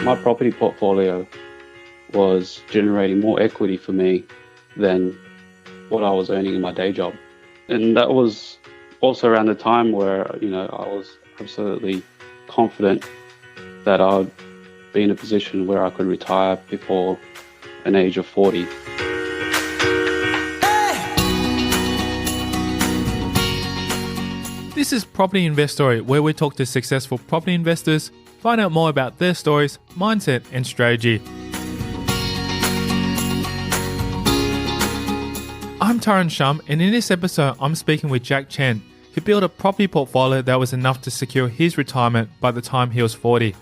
my property portfolio was generating more equity for me than what I was earning in my day job. And that was also around the time where, I was absolutely confident that I'd be in a position where I could retire before an age of 40. This is Property Invest Story, where we talk to successful property investors, find out more about their stories, mindset, and strategy. I'm Taran Shum, and in this episode, I'm speaking with Jack Chen, who built a property portfolio that was enough to secure his retirement by the time he was 40.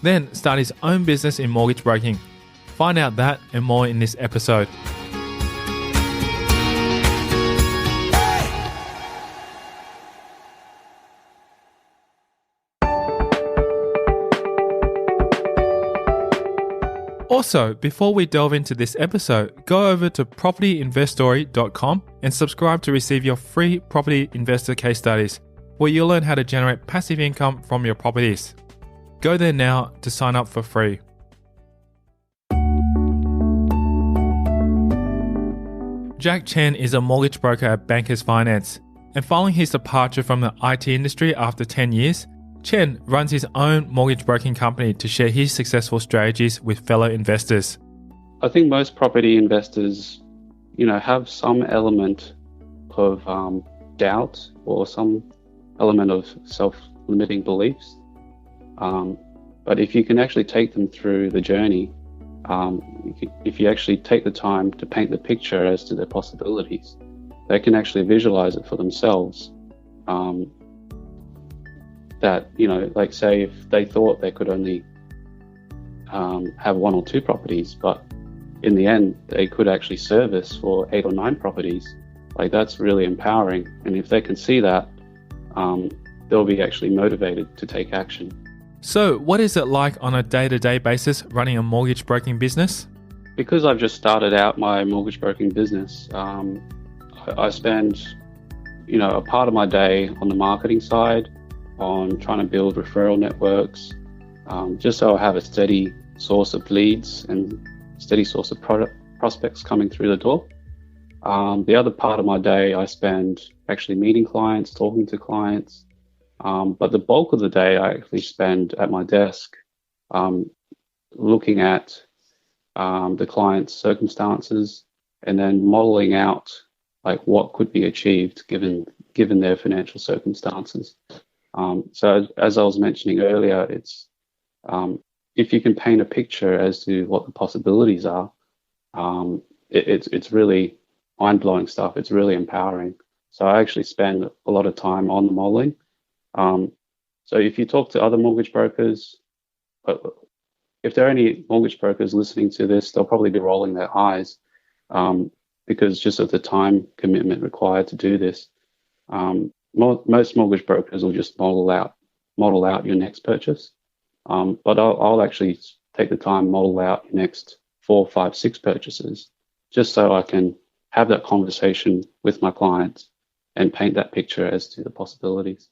Then start his own business in mortgage broking. Find out that and more in this episode. Also, before we delve into this episode, go over to propertyinveststory.com and subscribe to receive your free property investor case studies, where you'll learn how to generate passive income from your properties. Go there now to sign up for free. Jack Chen is a mortgage broker at Bankers Finance, and following his departure from the IT industry after 10 years, Chen runs his own mortgage broking company to share his successful strategies with fellow investors. I think most property investors, have some element of doubt or some element of self-limiting beliefs. But if you can actually take them through the journey, if you actually take the time to paint the picture as to their possibilities, they can actually visualize it for themselves. That, like say if they thought they could only have one or two properties, but in the end they could actually service for 8 or 9 properties, like that's really empowering. And if they can see that, they'll be actually motivated to take action. So what is it like on a day-to-day basis running a mortgage broking business? Because I've just started out my mortgage broking business, I spend, a part of my day on the marketing side, on trying to build referral networks, just so I have a steady source of leads and steady source of prospects coming through the door. The other part of my day I spend actually meeting clients, talking to clients, but the bulk of the day I actually spend at my desk looking at the client's circumstances and then modeling out like what could be achieved given their financial circumstances. So as I was mentioning earlier, it's if you can paint a picture as to what the possibilities are, it's really mind-blowing stuff. It's really empowering. So I actually spend a lot of time on the modeling. So if you talk to other mortgage brokers, if there are any mortgage brokers listening to this, they'll probably be rolling their eyes because just of the time commitment required to do this. Most mortgage brokers will just model out your next purchase, but I'll actually take the time, model out your next 4, 5, 6 purchases, just so I can have that conversation with my clients and paint that picture as to the possibilities.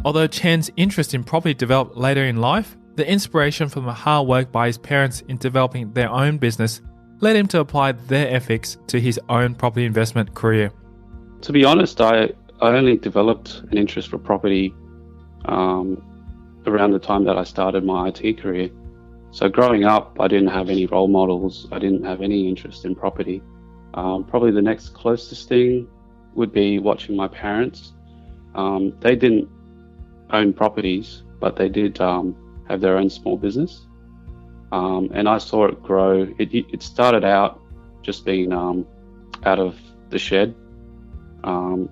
Although Chen's interest in property developed later in life, the inspiration from the hard work by his parents in developing their own business led him to apply their ethics to his own property investment career. To be honest, I only developed an interest for property around the time that I started my IT career. So growing up, I didn't have any role models. I didn't have any interest in property. Probably the next closest thing would be watching my parents. They didn't own properties, but they did have their own small business. And I saw it grow. It started out just being out of the shed.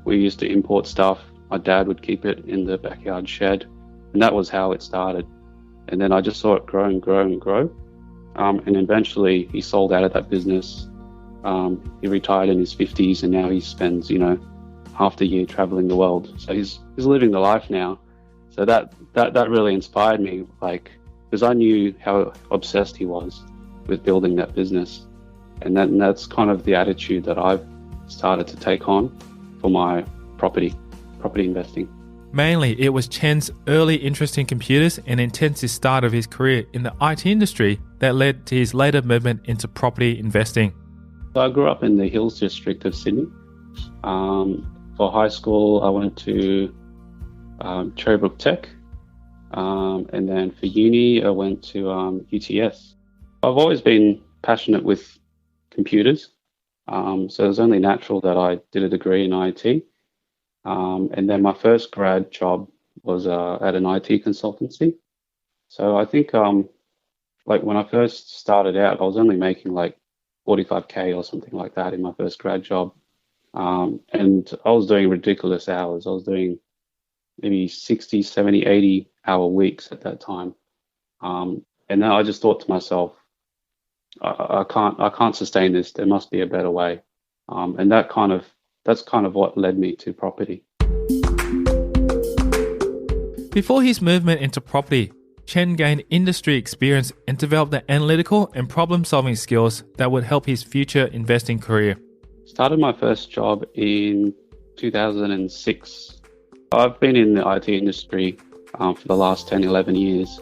We used to import stuff. My dad would keep it in the backyard shed, and that was how it started. And then I just saw it grow and grow and grow. And eventually he sold out of that business. He retired in his 50s, and now he spends, half the year traveling the world. So he's living the life now. So that really inspired me, because I knew how obsessed he was with building that business. And that's kind of the attitude that I've started to take on for my property investing. Mainly, it was Chen's early interest in computers and intensive start of his career in the IT industry that led to his later movement into property investing. So I grew up in the Hills District of Sydney. For high school, I went to Cherrybrook Tech, and then for uni, I went to UTS. I've always been passionate with computers, so it was only natural that I did a degree in IT. And then my first grad job was at an IT consultancy. So I think like when I first started out, I was only making like 45K or something like that in my first grad job. And I was doing ridiculous hours. I was doing maybe 60, 70, 80-hour weeks at that time. And then I just thought to myself, I can't sustain this. There must be a better way. And that's kind of what led me to property. Before his movement into property, Chen gained industry experience and developed the analytical and problem-solving skills that would help his future investing career. Started my first job in 2006. I've been in the IT industry for the last 10, 11 years.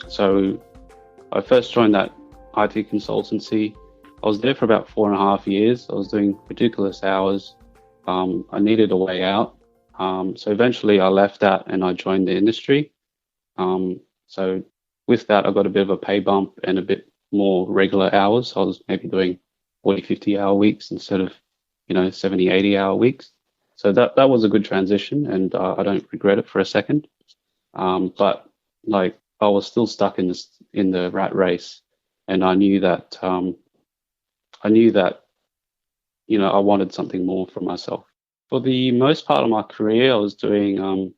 So I first joined that IT consultancy. I was there for about 4.5 years. I was doing ridiculous hours. I needed a way out. So eventually I left that and I joined the industry. So with that, I got a bit of a pay bump and a bit more regular hours. I was maybe doing 40, 50-hour weeks instead of, 70, 80-hour weeks. So that was a good transition, and I don't regret it for a second. But like I was still stuck in the rat race, and I knew that I wanted something more for myself. For the most part of my career, I was doing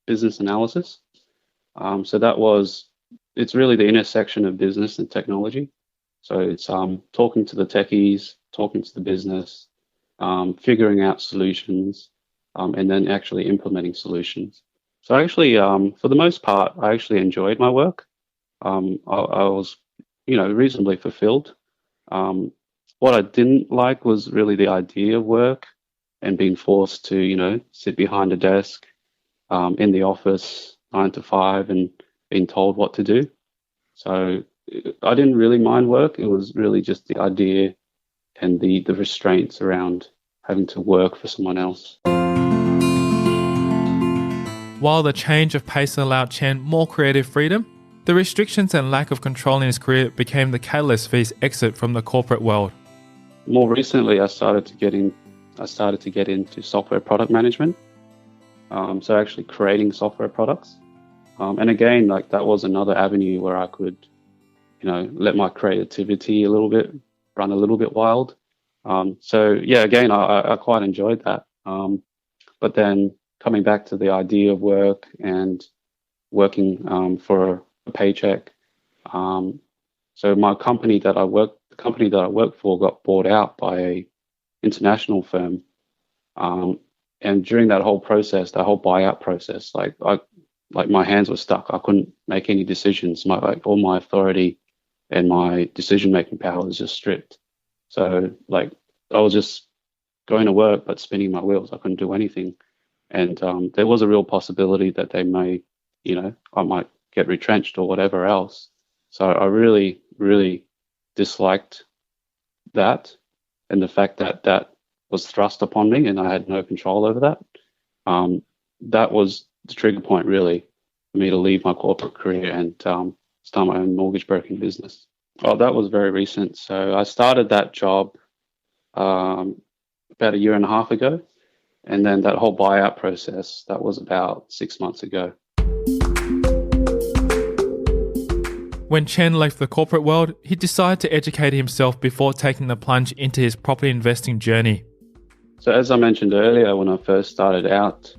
business analysis. So it's really the intersection of business and technology. So it's talking to the techies, talking to the business, figuring out solutions, and then actually implementing solutions. So actually, for the most part, I actually enjoyed my work. I was, reasonably fulfilled. What I didn't like was really the idea of work and being forced to, sit behind a desk in the office 9 to 5 and being told what to do. So I didn't really mind work. It was really just the idea and the restraints around having to work for someone else. While the change of pace allowed Chen more creative freedom, the restrictions and lack of control in his career became the catalyst for his exit from the corporate world. More recently, I started to get into software product management. So actually creating software products. And again, like that was another avenue where I could, let my creativity run a little bit wild. So yeah, again, I quite enjoyed that. But then coming back to the idea of work and working for a paycheck. So my company that I worked for got bought out by a international firm. And during that whole process, that whole buyout process, like my hands were stuck. I couldn't make any decisions. All my authority and my decision-making power was just stripped. So I was just going to work, but spinning my wheels. I couldn't do anything. And there was a real possibility that they may, I might get retrenched or whatever else. So I really, really disliked that, and the fact that that was thrust upon me and I had no control over that. That was the trigger point really for me to leave my corporate career and start my own mortgage broking business. Oh, that was very recent. So I started that job about 1.5 years ago. And then that whole buyout process, that was about 6 months ago. When Chen left the corporate world, he decided to educate himself before taking the plunge into his property investing journey. So as I mentioned earlier, when I first started out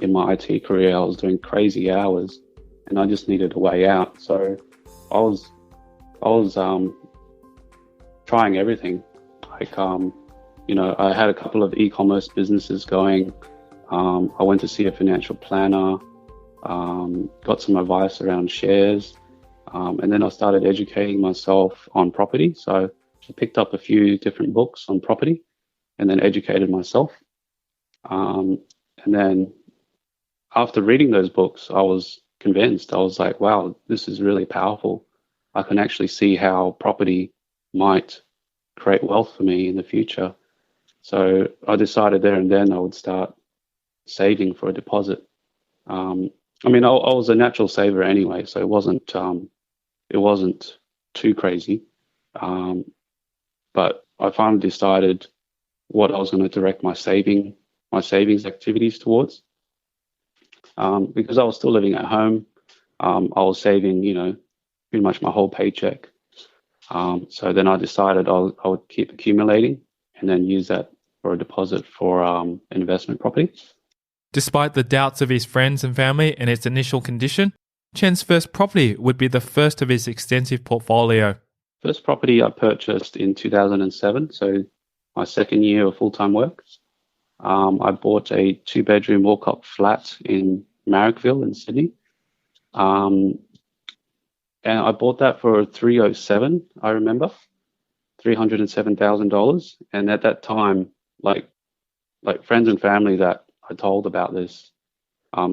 in my IT career, I was doing crazy hours and I just needed a way out. So I was trying everything. I had a couple of e-commerce businesses going. I went to see a financial planner, got some advice around shares, and then I started educating myself on property. So I picked up a few different books on property and then educated myself. And And then after reading those books, I was convinced. I was like, wow, this is really powerful. I can actually see how property might create wealth for me in the future. So I decided there and then I would start saving for a deposit. I mean, I was a natural saver anyway, so it wasn't too crazy. Um, but I finally decided what I was going to direct my savings activities towards. Because I was still living at home. I was saving, pretty much my whole paycheck. So then I decided I would keep accumulating and then use that for a deposit for investment property. Despite the doubts of his friends and family and its initial condition, Chen's first property would be the first of his extensive portfolio. First property I purchased in 2007, so my second year of full-time work. I bought a two-bedroom walk-up flat in Marrickville in Sydney. And I bought that for 307, I remember, $307,000. And at that time, like friends and family that I told about this,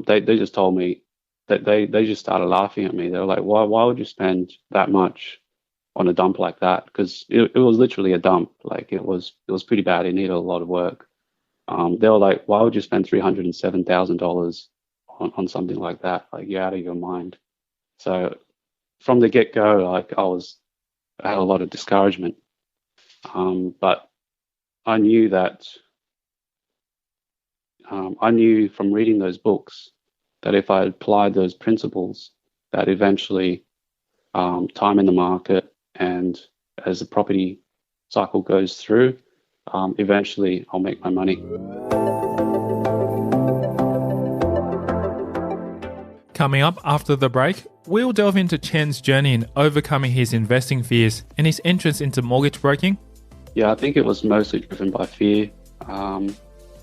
they just told me that they just started laughing at me. They were like, why would you spend that much on a dump like that? Because it was literally a dump. Like it was pretty bad. It needed a lot of work. They were like, why would you spend $307,000 on something like that? Like you're out of your mind. So from the get-go, like I had a lot of discouragement. But I knew that I knew from reading those books that if I applied those principles, that eventually time in the market and as the property cycle goes through, eventually I'll make my money. Coming up after the break, we'll delve into Chen's journey in overcoming his investing fears and his entrance into mortgage broking. Yeah, I think it was mostly driven by fear.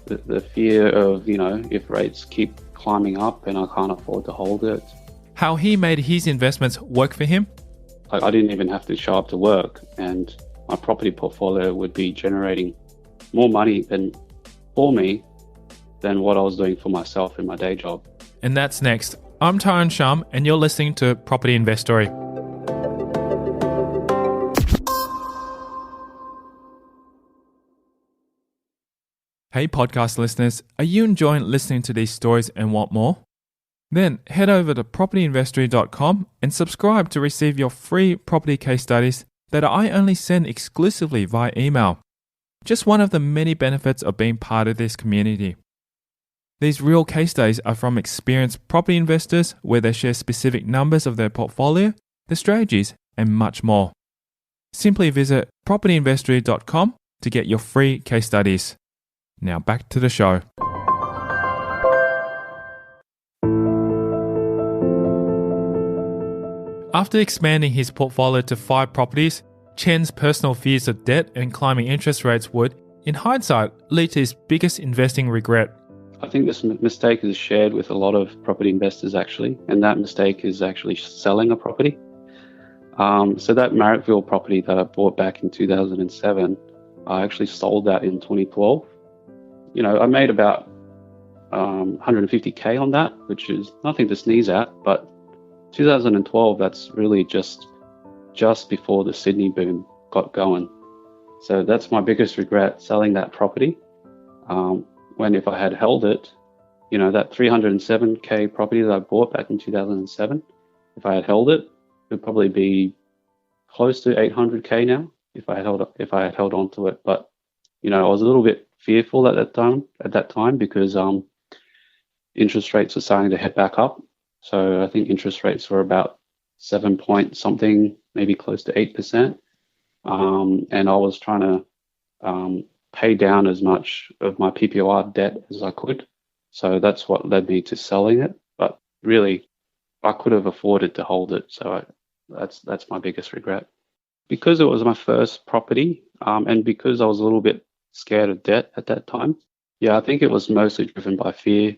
The fear of, if rates keep climbing up and I can't afford to hold it. How he made his investments work for him. I didn't even have to show up to work and my property portfolio would be generating more money for me than what I was doing for myself in my day job. And that's next. I'm Tyron Shum and you're listening to Property Investory. Hey podcast listeners, are you enjoying listening to these stories and want more? Then head over to propertyinvestory.com and subscribe to receive your free property case studies that I only send exclusively via email. Just one of the many benefits of being part of this community. These real case studies are from experienced property investors where they share specific numbers of their portfolio, the strategies, and much more. Simply visit propertyinvestory.com to get your free case studies. Now back to the show. After expanding his portfolio to 5 properties, Chen's personal fears of debt and climbing interest rates would, in hindsight, lead to his biggest investing regret. I think this mistake is shared with a lot of property investors actually, and that mistake is actually selling a property. So that Marrickville property that I bought back in 2007, I actually sold that in 2012. I made about 150K on that, which is nothing to sneeze at, but 2012, that's really just before the Sydney boom got going. So that's my biggest regret, selling that property. When if I had held it, that 307K property that I bought back in 2007, if I had held it, it would probably be close to 800K now if I had held on to it. But I was a little bit fearful at that time because interest rates were starting to head back up. So I think interest rates were about 7 point something, maybe close to 8%. And I was trying to pay down as much of my PPOR debt as I could. So that's what led me to selling it. But really, I could have afforded to hold it. So that's my biggest regret. Because it was my first property, and because I was a little bit scared of debt at that time. Yeah, I think it was mostly driven by fear.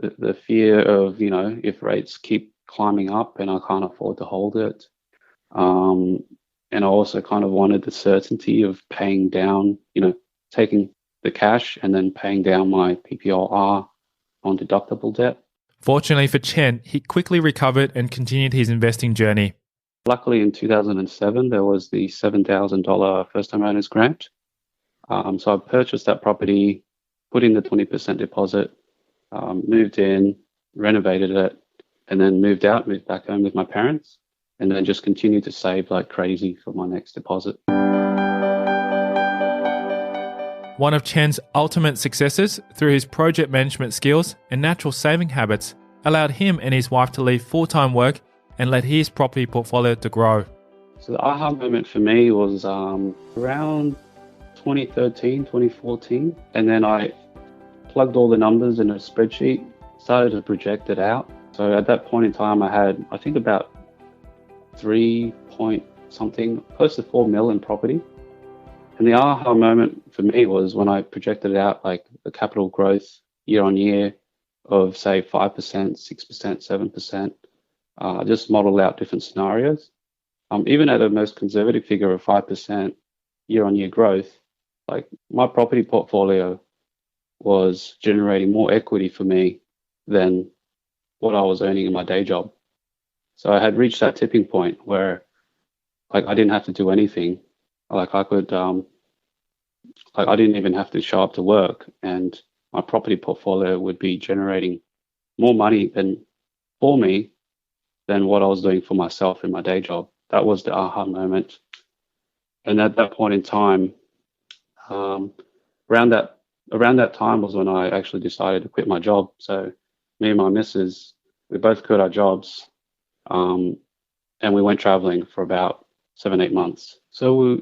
The fear of, if rates keep climbing up and I can't afford to hold it. And I also kind of wanted the certainty of paying down, taking the cash and then paying down my PPLR non-deductible debt. Fortunately for Chen, he quickly recovered and continued his investing journey. Luckily, in 2007, there was the $7,000 first-time owners grant. So I purchased that property, put in the 20% deposit, moved in, renovated it, and then moved back home with my parents, and then just continued to save like crazy for my next deposit. One of Chen's ultimate successes, through his project management skills and natural saving habits, allowed him and his wife to leave full-time work and let his property portfolio to grow. So the aha moment for me was around 2013, 2014, and then I plugged all the numbers in a spreadsheet, started to project it out. So at that point in time, I had, I think, about 3 point something, close to 4 mil in property. And the aha moment for me was when I projected it out, like the capital growth year on year of say 5%, 6%, 7%. Just modeled out different scenarios. Even at a most conservative figure of 5% year on year growth, like my property portfolio was generating more equity for me than what I was earning in my day job. So I had reached that tipping point where like I didn't have to do anything. Like I could, like I didn't even have to show up to work, and my property portfolio would be generating more money for me than what I was doing for myself in my day job. That was the aha moment. And at that point in time, around that time was when I actually decided to quit my job. So me and my missus, we both quit our jobs, and we went traveling for about 7-8 months. So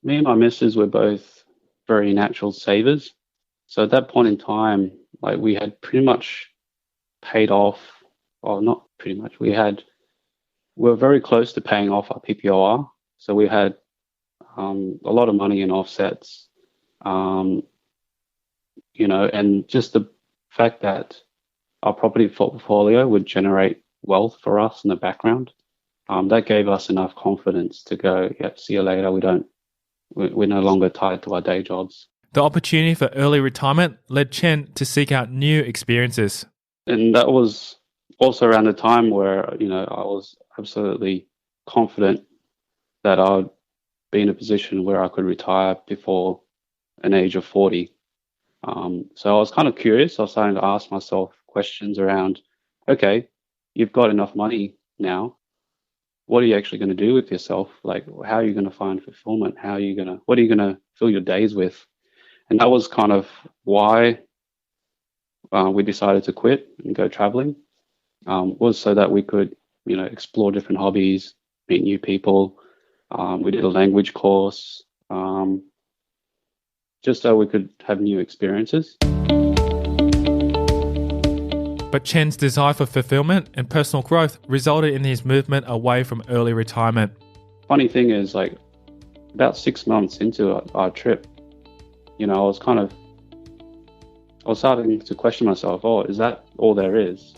me and my missus were both very natural savers. So at that point in time, like we had pretty much paid off, or not pretty much, we were very close to paying off our PPOR. So we had a lot of money in offsets, and just the fact that our property portfolio would generate wealth for us in the background, that gave us enough confidence to go, yep, see you later. We're no longer tied to our day jobs. The opportunity for early retirement led Chen to seek out new experiences. And that was also around the time where, I was absolutely confident that I would be in a position where I could retire before an age of 40. So I was kind of curious. I was starting to ask myself questions around, okay, you've got enough money now. What are you actually going to do with yourself? Like, how are you going to find fulfillment? What are you going to fill your days with? And that was kind of why we decided to quit and go traveling, was so that we could, explore different hobbies, meet new people. We did a language course, just so we could have new experiences. But Chen's desire for fulfillment and personal growth resulted in his movement away from early retirement. Funny thing is, like, about 6 months into our trip, I was starting to question myself, oh, is that all there is?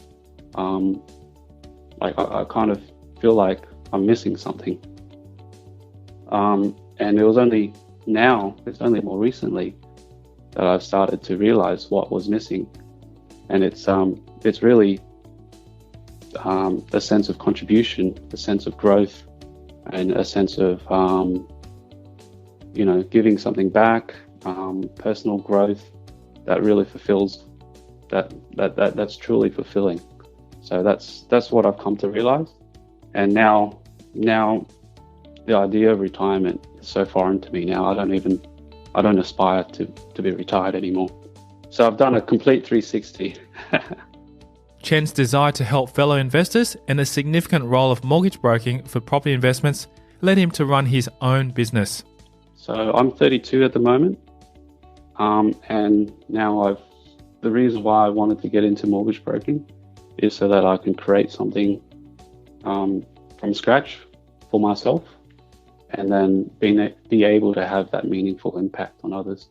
I kind of feel like I'm missing something. And it's only more recently that I've started to realize what was missing. And it's really a sense of contribution, a sense of growth, and a sense of, giving something back, personal growth that really fulfills, that's truly fulfilling. So that's what I've come to realize. And now the idea of retirement is so foreign to me now. I don't aspire to be retired anymore. So I've done a complete 360. Chen's desire to help fellow investors and the significant role of mortgage broking for property investments led him to run his own business. So I'm 32 at the moment. And now the reason why I wanted to get into mortgage broking is so that I can create something from scratch for myself, and then be able to have that meaningful impact on others.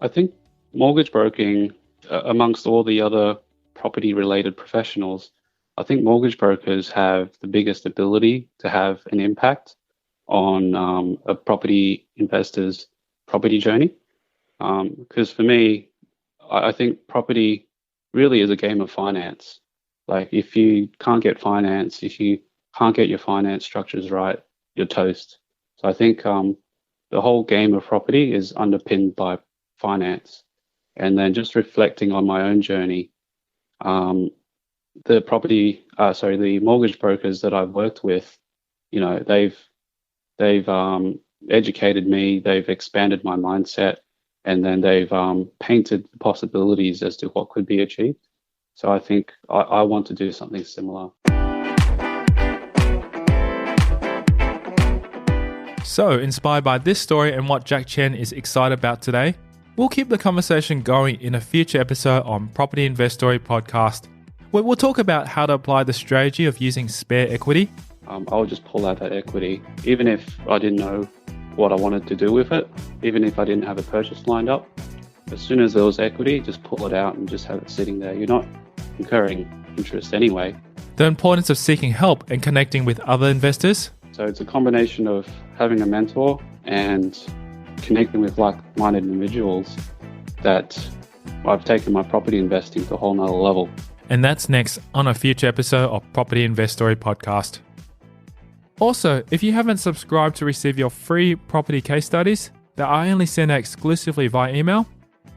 I think mortgage broking, amongst all the other property-related professionals, I think mortgage brokers have the biggest ability to have an impact on a property investor's property journey. Because for me, I think property really is a game of finance. Like if you can't get finance, if you can't get your finance structures right, you're toast. So I think the whole game of property is underpinned by finance. And then just reflecting on my own journey, um, the mortgage brokers that I've worked with, they've educated me, they've expanded my mindset, and then they've painted the possibilities as to what could be achieved. So I think I want to do something similar. So, inspired by this story and what Jack Chen is excited about today, we'll keep the conversation going in a future episode on Property Investory Podcast, where we'll talk about how to apply the strategy of using spare equity. I'll just pull out that equity, even if I didn't know what I wanted to do with it, even if I didn't have a purchase lined up. As soon as there was equity, just pull it out and just have it sitting there. You're not incurring interest anyway. The importance of seeking help and connecting with other investors. So it's a combination of having a mentor and connecting with like-minded individuals that I've taken my property investing to a whole nother level. And that's next on a future episode of Property Investory Podcast. Also, if you haven't subscribed to receive your free property case studies that I only send out exclusively via email,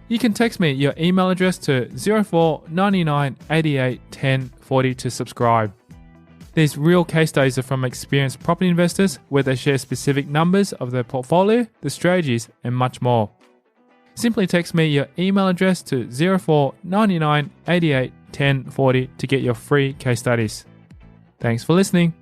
you can text me your email address to 04 99 88 10 40 to subscribe. These real case studies are from experienced property investors where they share specific numbers of their portfolio, the strategies, and much more. Simply text me your email address to 04 99 88 10 40 to get your free case studies. Thanks for listening.